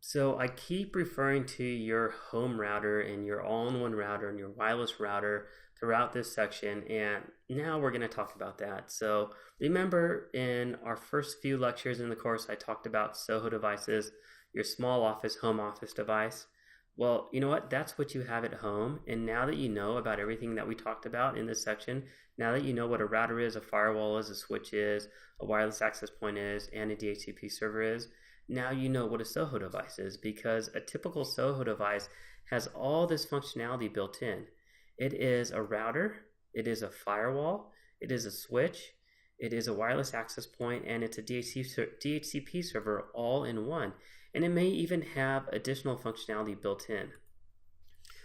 So I keep referring to your home router and your all-in-one router and your wireless router throughout this section, and now we're going to talk about that. So remember in our first few lectures in the course, I talked about SOHO devices, your small office, home office device. Well, you know what? That's what you have at home. And now that you know about everything that we talked about in this section, now that you know what a router is, a firewall is, a switch is, a wireless access point is, and a DHCP server is, now you know what a SOHO device is, because a typical SOHO device has all this functionality built in. It is a router, it is a firewall, it is a switch, it is a wireless access point, and it's a DHCP server all in one. And it may even have additional functionality built in.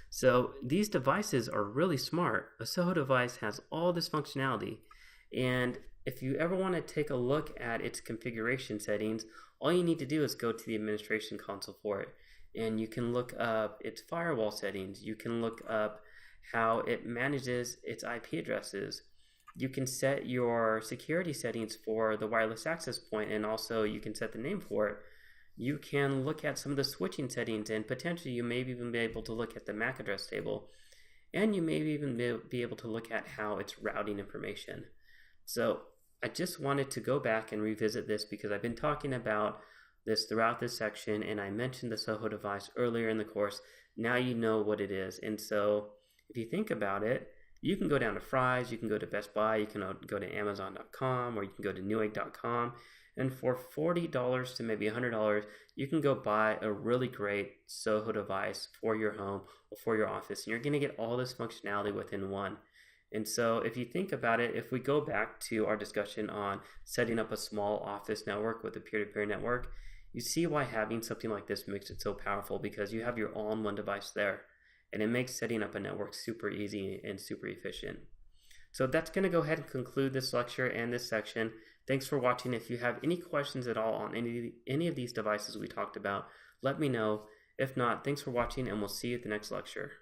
So these devices are really smart. A SOHO device has all this functionality, and if you ever want to take a look at its configuration settings, all you need to do is go to the administration console for it, and you can look up its firewall settings. You can look up how it manages its IP addresses. You can set your security settings for the wireless access point, and also you can set the name for it. You can look at some of the switching settings, and potentially you may even be able to look at the MAC address table, and you may even be able to look at how it's routing information. So I just wanted to go back and revisit this because I've been talking about this throughout this section, and I mentioned the SOHO device earlier in the course. Now you know what it is. And so if you think about it, you can go down to Fry's, you can go to Best Buy, you can go to Amazon.com, or you can go to Newegg.com, and for $40 to maybe $100, you can go buy a really great SOHO device for your home or for your office, and you're going to get all this functionality within one. And so if you think about it, if we go back to our discussion on setting up a small office network with a peer-to-peer network, you see why having something like this makes it so powerful, because you have your all-in-one device there, and it makes setting up a network super easy and super efficient. So that's going to go ahead and conclude this lecture and this section. Thanks for watching. If you have any questions at all on any of these devices we talked about, let me know. If not, thanks for watching, and we'll see you at the next lecture.